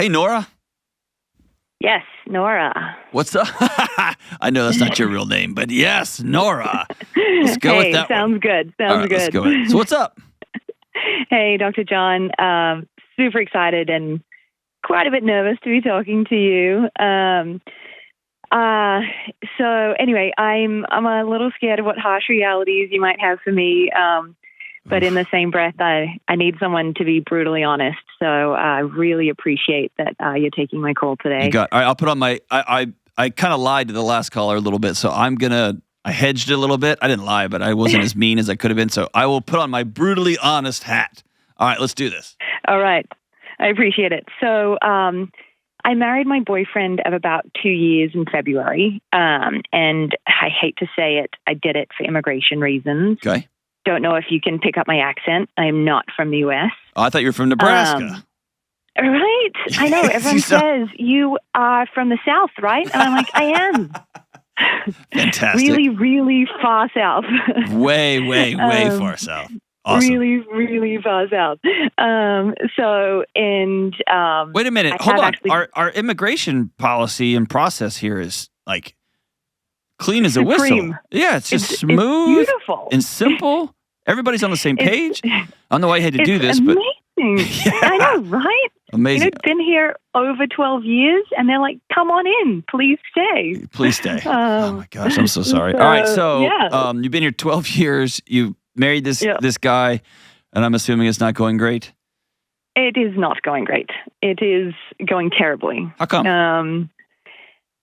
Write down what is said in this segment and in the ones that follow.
Hey, Nora. Yes, Nora. What's up? I know that's not your real name, but yes, Nora. Let's go with that sounds one. good. All Sounds right, good. let's go with it. So what's up? Hey, Dr. John. Super excited and quite a bit nervous to be talking to you. So anyway, I'm a little scared of what harsh realities you might have for me. But in the same breath, I need someone to be brutally honest. So I really appreciate that you're taking my call today. You got. All right, I'll put on my. I kind of lied to the last caller a little bit, so I hedged it a little bit. I didn't lie, but I wasn't as mean as I could have been. So I will put on my brutally honest hat. All right, let's do this. All right, I appreciate it. So I married my boyfriend of about 2 years in February, and I hate to say it, I did it for immigration reasons. Okay. Don't know if you can pick up my accent. I am not from the U.S. Oh, I thought you were from Nebraska. Right? I know. Everyone says you are from the South, right? And I'm like, I am. Fantastic. Really, really far south. Way far south. Awesome. Really, really far south. Wait a minute. Hold on. Our immigration policy and process here is like clean as a whistle. Yeah, it's just smooth, it's beautiful, and simple. Everybody's on the same page. I don't know why you had to do this, amazing. but yeah. I know, right? Amazing. You know, been here over 12 years, and they're like, "Come on in, please stay." Please stay. Oh my gosh, I'm so sorry. All right, so you've been here 12 years. You married this guy, and I'm assuming it's not going great. It is not going great. It is going terribly. How come?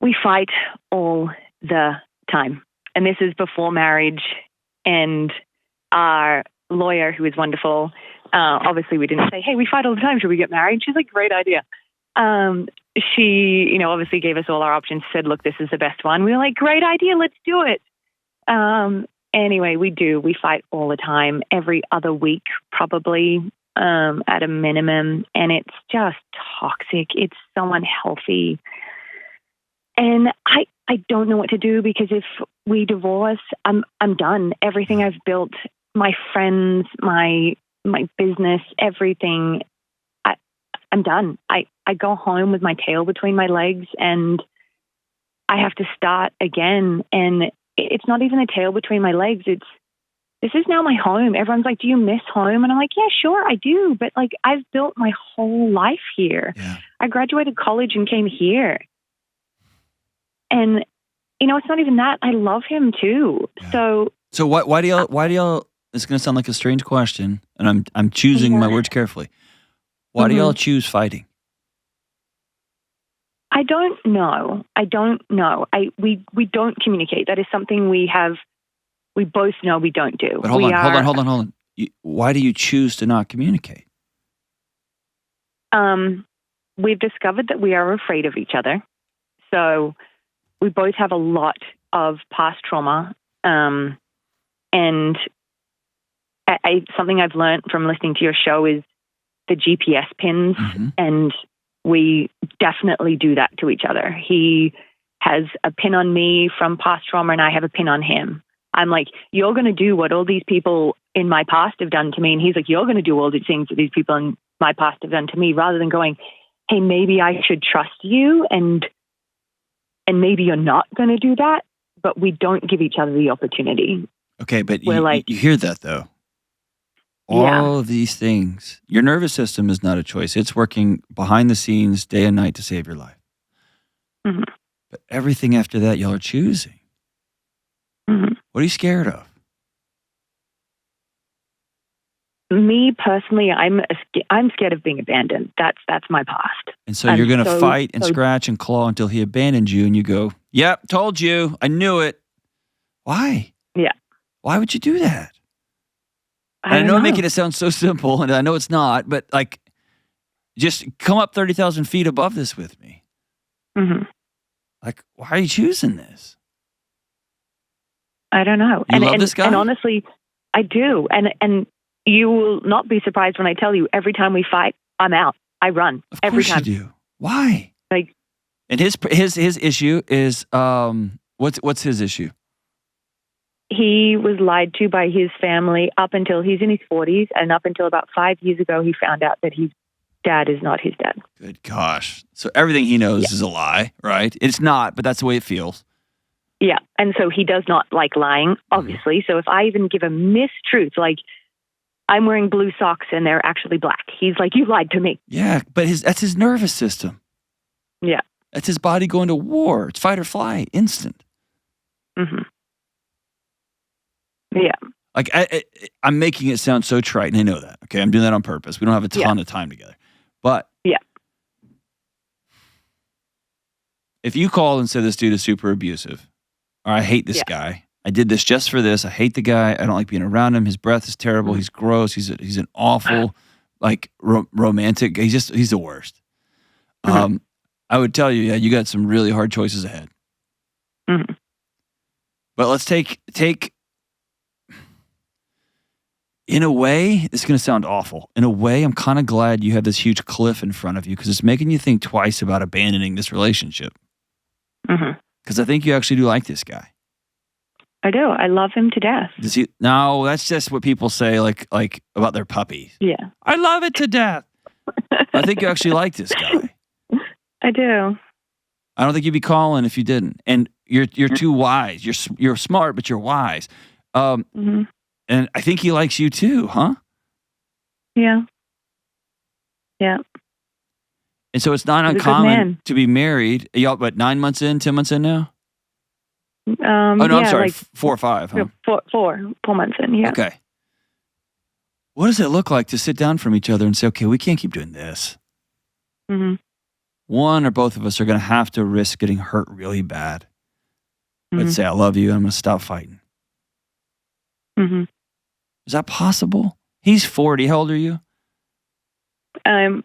We fight all the time. And this is before marriage. And our lawyer, who is wonderful, obviously we didn't say, hey, we fight all the time. Should we get married? She's like, great idea. She, obviously gave us all our options, said, look, this is the best one. We were like, great idea. Let's do it. Anyway, we do. We fight all the time, every other week, probably at a minimum. And it's just toxic. It's so unhealthy. And I don't know what to do, because if we divorce, I'm done. Everything I've built, my friends, my business, everything, I'm done. I go home with my tail between my legs, and I have to start again. And it's not even a tail between my legs. This is now my home. Everyone's like, do you miss home? And I'm like, yeah, sure, I do. But like, I've built my whole life here. Yeah. I graduated college and came here. And, it's not even that. I love him too. Yeah. So why do y'all, it's going to sound like a strange question, and I'm choosing my words carefully. Why do y'all choose fighting? I don't know. We don't communicate. That is something we both know we don't do. But hold on. Why do you choose to not communicate? We've discovered that we are afraid of each other. So we both have a lot of past trauma. And something I've learned from listening to your show is the GPS pins. Mm-hmm. And we definitely do that to each other. He has a pin on me from past trauma, and I have a pin on him. I'm like, you're going to do what all these people in my past have done to me. And he's like, you're going to do all the things that these people in my past have done to me, rather than going, hey, maybe I should trust you, and maybe you're not going to do that. But we don't give each other the opportunity. Okay, but you hear that, though. All of these things. Your nervous system is not a choice. It's working behind the scenes day and night to save your life. Mm-hmm. But everything after that, y'all are choosing. Mm-hmm. What are you scared of? Me personally, I'm scared of being abandoned. That's my past. And so you're going to fight and scratch and claw until he abandons you, and you go, "Yep, told you, I knew it." Why? Yeah. Why would you do that? I know I'm making it sound so simple, and I know it's not, but like, just come up 30,000 feet above this with me. Mm-hmm. Like, why are you choosing this? I don't know. You love this guy? And honestly, I do. And you will not be surprised when I tell you, every time we fight, I'm out. I run. Every time. Of course you do. Why? Like, and his issue is what's his issue? He was lied to by his family up until he's in his 40s, and up until about 5 years ago, he found out that he's dad is not his dad. Good gosh. So everything he knows is a lie, right? It's not, but that's the way it feels. Yeah. And so he does not like lying, obviously. So if I even give a mistruth, like I'm wearing blue socks and they're actually black, he's like, you lied to me. Yeah, but that's his nervous system. Yeah. That's his body going to war. It's fight or flight, instant. Mm-hmm. Yeah. Like I'm making it sound so trite, and I know that. Okay, I'm doing that on purpose. We don't have a ton of time together. But if you called and said this dude is super abusive, or I hate this guy, I did this just for this, I hate the guy, I don't like being around him, his breath is terrible, he's gross, he's an awful, like romantic, he's the worst. I would tell you, you got some really hard choices ahead. Mm-hmm. But let's take. In a way, it's going to sound awful. In a way, I'm kind of glad you have this huge cliff in front of you because it's making you think twice about abandoning this relationship. Because I think you actually do like this guy. I do. I love him to death. Does he? No, that's just what people say, like about their puppies. Yeah. I love it to death. I think you actually like this guy. I do. I don't think you'd be calling if you didn't. And you're too wise. You're smart, but you're wise. And I think he likes you too, huh? Yeah. Yeah. And so it's not uncommon to be married. Y'all, what, 9 months in, 10 months in now? I'm sorry, like 4 or 5, huh? 4 months in, yeah. Okay. What does it look like to sit down from each other and say, okay, we can't keep doing this? One or both of us are going to have to risk getting hurt really bad. But say, I love you, I'm going to stop fighting. Is that possible? He's 40. How old are you? I'm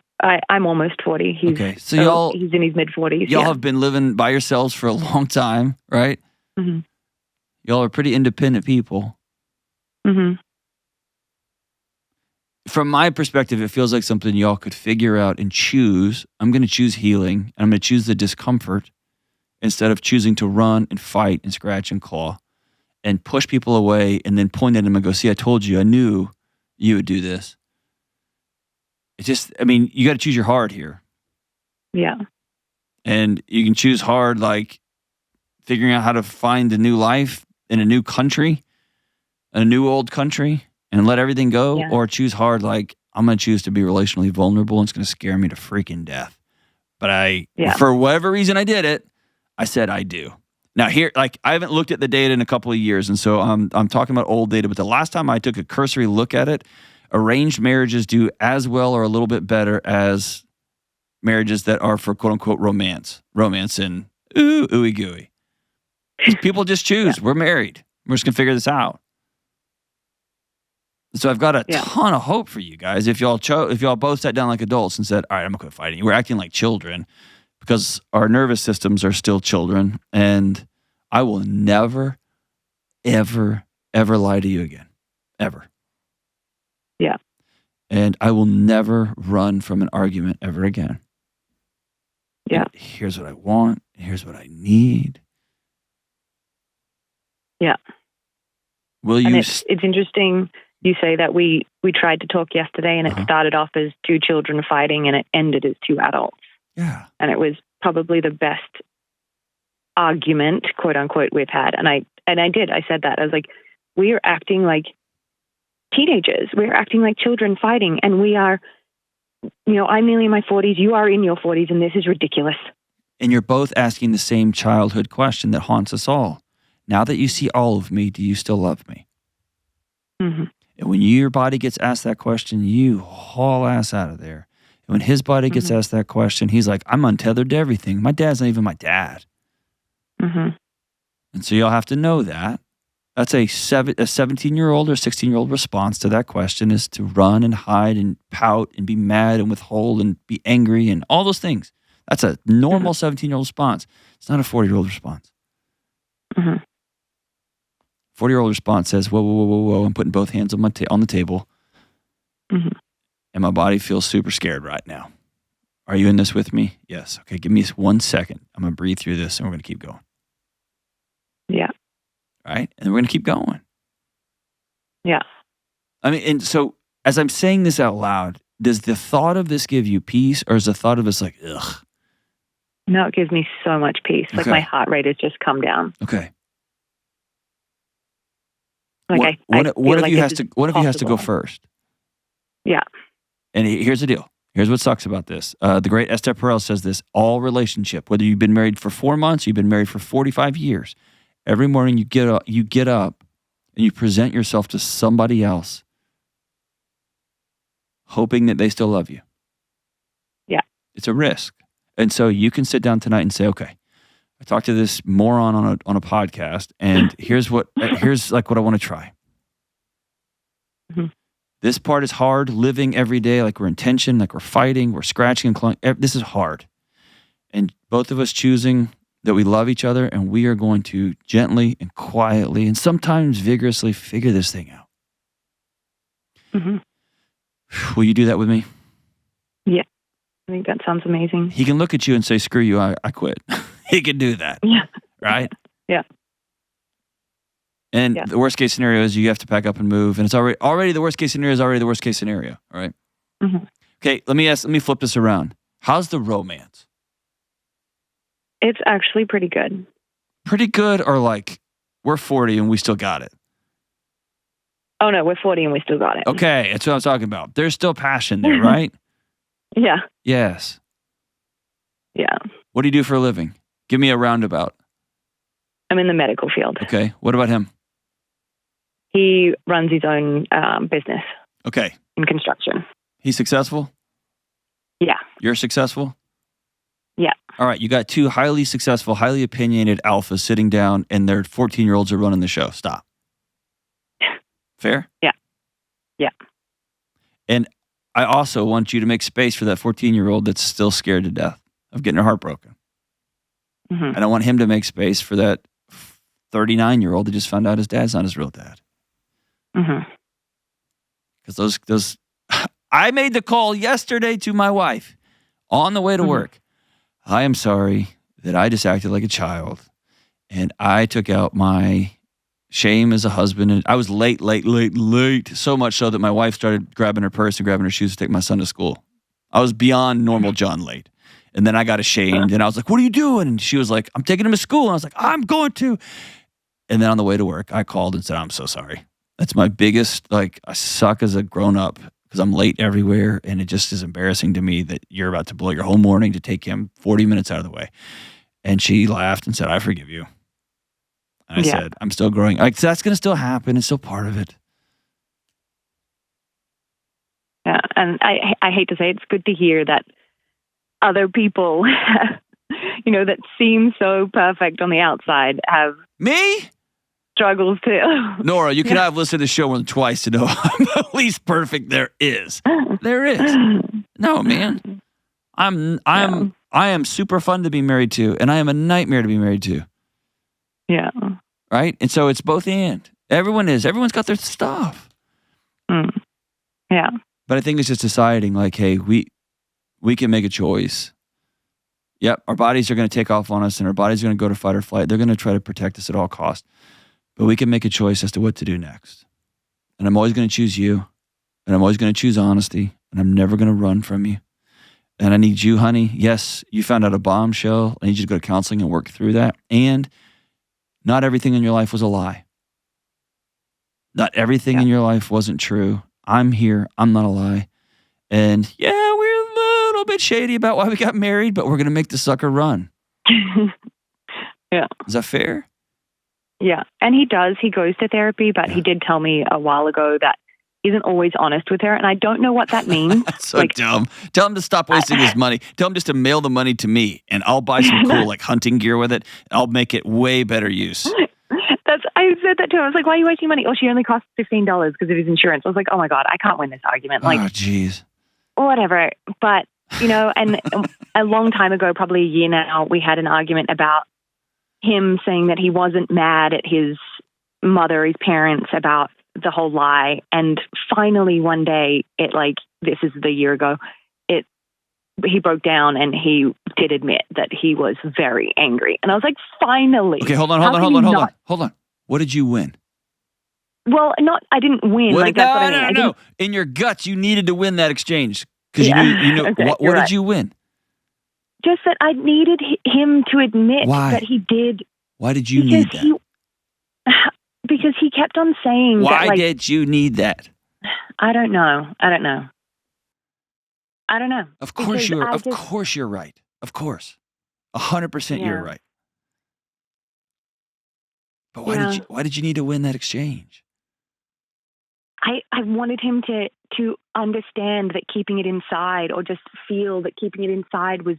almost 40. Okay, so he's in his mid-40s. Y'all have been living by yourselves for a long time, right? Y'all are pretty independent people. From my perspective, it feels like something y'all could figure out and choose. I'm going to choose healing, and I'm going to choose the discomfort instead of choosing to run and fight and scratch and claw and push people away and then point at them and go, see, I told you, I knew you would do this. It's just, I mean, you got to choose your heart here. Yeah. And you can choose hard, like figuring out how to find a new life in a new country, a new old country, and let everything go, or choose hard, like I'm going to choose to be relationally vulnerable and it's going to scare me to freaking death. But for whatever reason I did it, I said I do. Now here, like I haven't looked at the data in a couple of years, and so I'm talking about old data, but the last time I took a cursory look at it, arranged marriages do as well or a little bit better as marriages that are for quote unquote romance and ooey gooey. People just choose, we're married. We're just going to figure this out. So I've got a ton of hope for you guys. If y'all both sat down like adults and said, all right, I'm going to quit fighting. We're acting like children because our nervous systems are still children. And I will never, ever, ever lie to you again. Ever. Yeah. And I will never run from an argument ever again. Yeah. And here's what I want. Here's what I need. Yeah. Will you? It's interesting. You say that we tried to talk yesterday, and it started off as 2 children fighting, and it ended as 2 adults. Yeah. And it was probably the best argument, quote unquote, we've had. And I said that. I was like, we are acting like teenagers. We're acting like children fighting, and we are, I'm nearly in my 40s. You are in your 40s, and this is ridiculous. And you're both asking the same childhood question that haunts us all. Now that you see all of me, do you still love me? And when your body gets asked that question, you haul ass out of there. And when his body gets asked that question, he's like, I'm untethered to everything. My dad's not even my dad. And so y'all have to know that. That's a 17-year-old or 16-year-old response to that question is to run and hide and pout and be mad and withhold and be angry and all those things. That's a normal 17-year-old response. It's not a 40-year-old response. 40-year-old response says, whoa, whoa, whoa, whoa, whoa. I'm putting both hands on the table. And my body feels super scared right now. Are you in this with me? Yes. Okay, give me 1 second. I'm going to breathe through this and we're going to keep going. Yeah. Right? And we're going to keep going. Yeah. I mean, and so as I'm saying this out loud, does the thought of this give you peace, or is the thought of this like, ugh? No, it gives me so much peace. Like my heart rate has just come down. Okay. Like what if he has to go first? Yeah. And here's the deal. Here's what sucks about this. The great Esther Perel says this: all relationship, whether you've been married for 4 months, you've been married for 45 years, every morning you get up and you present yourself to somebody else, hoping that they still love you. Yeah. It's a risk. And so you can sit down tonight and say, okay, I talked to this moron on a podcast, and here's like what I want to try. Mm-hmm. This part is hard, living every day like we're in tension, like we're fighting, we're scratching and clawing. This is hard. And both of us choosing that we love each other, and we are going to gently and quietly and sometimes vigorously figure this thing out. Mm-hmm. Will you do that with me? Yeah. I think that sounds amazing. He can look at you and say, screw you, I quit. He can do that. Yeah. Right? Yeah. And the worst case scenario is you have to pack up and move. And it's already the worst case scenario is already the worst case scenario. All right. Mm-hmm. Okay, let me flip this around. How's the romance? It's actually pretty good. Pretty good, or like we're 40 and we still got it? Oh no, we're 40 and we still got it. Okay, that's what I'm talking about. There's still passion there, right? Yeah. Yes. Yeah. What do you do for a living? Give me a roundabout. I'm in the medical field. Okay. What about him? He runs his own business. Okay. In construction. He's successful? Yeah. You're successful? Yeah. All right. You got two highly successful, highly opinionated alphas sitting down, and their 14-year-olds are running the show. Stop. Fair? Yeah. Yeah. And I also want you to make space for that 14-year-old that's still scared to death of getting her heart broken. Mm-hmm. And I want him to make space for that 39-year-old that just found out his dad's not his real dad. Mm-hmm. Because those, I made the call yesterday to my wife on the way to work. I am sorry that I just acted like a child, and I took out my shame as a husband, and I was late, so much so that my wife started grabbing her purse and grabbing her shoes to take my son to school. I was beyond normal John late. And then I got ashamed, and I was like, what are you doing? And she was like, I'm taking him to school. And I was like, I'm going to. And then on the way to work, I called and said, I'm so sorry. That's my biggest, like, I suck as a grown-up because I'm late everywhere, and it just is embarrassing to me that you're about to blow your whole morning to take him 40 minutes out of the way. And she laughed and said, I forgive you. And I said, I'm still growing. Like, that's going to still happen. It's still part of it. Yeah, and I hate to say it's good to hear that other people, that seem so perfect on the outside have... Me? Struggles too. Nora, you cannot have listened to the show more than twice to know I'm the least perfect there is. There is. No, man. I am super fun to be married to, and I am a nightmare to be married to. Yeah. Right? And so it's both and. Everyone's got their stuff. Yeah. But I think it's just deciding, like, hey, we can make a choice. Yep, our bodies are going to take off on us, and our bodies are going to go to fight or flight. They're going to try to protect us at all costs. But we can make a choice as to what to do next. And I'm always going to choose you. And I'm always going to choose honesty. And I'm never going to run from you. And I need you, honey. Yes, you found out a bombshell. I need you to go to counseling and work through that. And not everything in your life was a lie. Not everything in your life wasn't true. I'm here. I'm not a lie. And yeah, we're a little bit shady about why we got married, but we're going to make the sucker run. Yeah. Is that fair? Yeah. And he does. He goes to therapy, but he did tell me a while ago that he isn't always honest with her. And I don't know what that means. That's so dumb. Tell him to stop wasting his money. Tell him just to mail the money to me, and I'll buy some cool hunting gear with it. I'll make it way better use. I said that to him. I was like, why are you wasting money? Oh, she only costs $15 because of his insurance. I was like, oh my God, I can't win this argument. Like, oh, jeez. Whatever. But, and a long time ago, probably a year now, we had an argument about him saying that he wasn't mad at his mother, his parents, about the whole lie. And finally one day, this is the year ago, he broke down and he did admit that he was very angry. And I was like, finally. Okay, hold on. What did you win? Well, I didn't win. That's what I mean. No. In your guts, you needed to win that exchange. Because Okay, what did you win? Just that I needed him to admit Why? that he did. Why did you need that? Because he kept on saying that. Why did you need that? I don't know. Of course you're right. Of course. 100% you're right. But why did you need to win that exchange? I wanted him to understand that keeping it inside, or just feel that keeping it inside was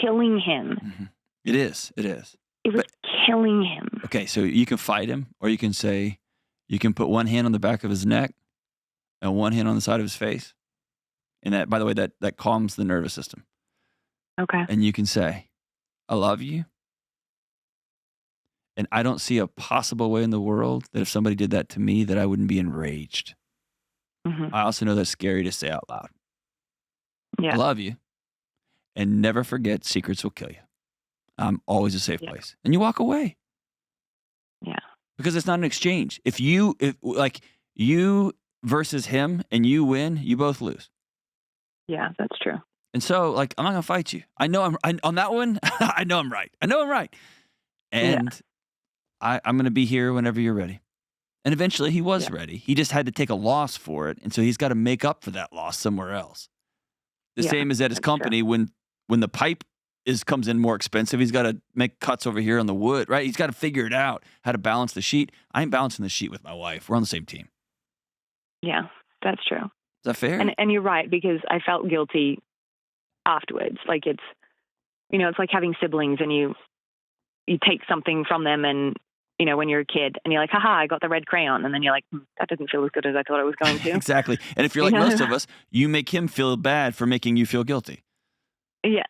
killing him. Mm-hmm. It is. It was killing him. Okay, so you can fight him, or you can put one hand on the back of his neck and one hand on the side of his face. And that, by the way, that calms the nervous system. Okay. And you can say, I love you. And I don't see a possible way in the world that if somebody did that to me that I wouldn't be enraged. Mm-hmm. I also know that's scary to say out loud. Yeah. I love you. And never forget, secrets will kill you. I'm always a safe place. And you walk away. Yeah. Because it's not an exchange. If you versus him and you win, you both lose. Yeah, that's true. And so, I'm not going to fight you. I know on that one, I know I'm right. And I'm going to be here whenever you're ready. And eventually he was ready. He just had to take a loss for it. And so he's got to make up for that loss somewhere else. The same as at his company, when the pipe comes in more expensive, he's got to make cuts over here on the wood, right? He's got to figure it out, how to balance the sheet. I ain't balancing the sheet with my wife. We're on the same team. Yeah, that's true. Is that fair? And you're right, because I felt guilty afterwards. It's like having siblings, and you take something from them, and when you're a kid and you're like, haha, I got the red crayon. And then you're like, that doesn't feel as good as I thought it was going to. Exactly. And if you're like most of us, you make him feel bad for making you feel guilty. Yeah.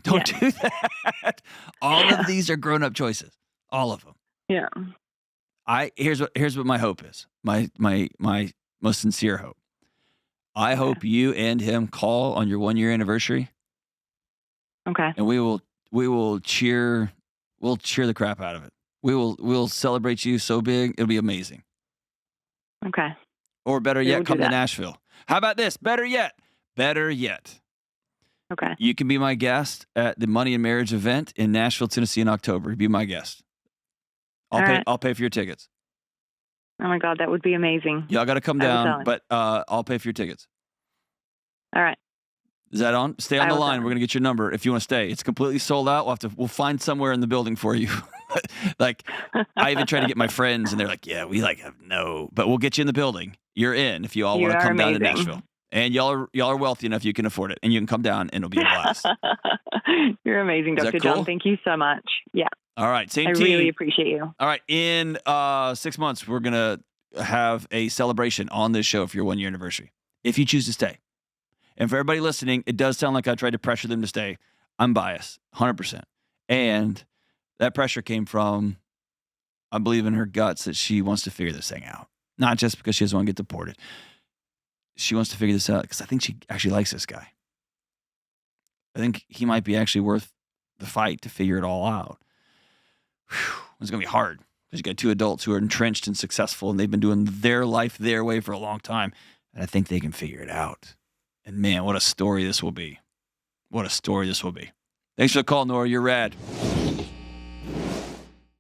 Don't do that. All of these are grown-up choices. All of them. Yeah. Here's what my hope is. My most sincere hope. I hope you and him call on your 1-year anniversary. Okay. And we will cheer the crap out of it. We'll celebrate you so big, it'll be amazing. Okay. Or better yet, come to Nashville. How about this? Better yet. Okay. You can be my guest at the Money and Marriage event in Nashville, Tennessee in October. Be my guest. I'll pay for your tickets. Oh my God, that would be amazing. Y'all got to come down, but I'll pay for your tickets. All right. Is that on? Stay on the line. We're going to get your number if you want to stay. It's completely sold out. We'll find somewhere in the building for you. I even tried to get my friends, and they're like, yeah, we have no, but we'll get you in the building. You're in if you all want to come down to Nashville. And y'all are wealthy enough you can afford it, and you can come down, and it'll be a blast. You're amazing, Dr. John. Thank you so much. Yeah. All right, same team. I really appreciate you. All right, in 6 months, we're going to have a celebration on this show for your 1-year anniversary, if you choose to stay. And for everybody listening, it does sound like I tried to pressure them to stay. I'm biased, 100%. And that pressure came from, I believe in her guts that she wants to figure this thing out. Not just because she doesn't want to get deported. She wants to figure this out because I think she actually likes this guy. I think he might be actually worth the fight to figure it all out. Whew, it's going to be hard because you got 2 adults who are entrenched and successful, and they've been doing their life their way for a long time. And I think they can figure it out. And man, what a story this will be. Thanks for the call, Nora. You're rad.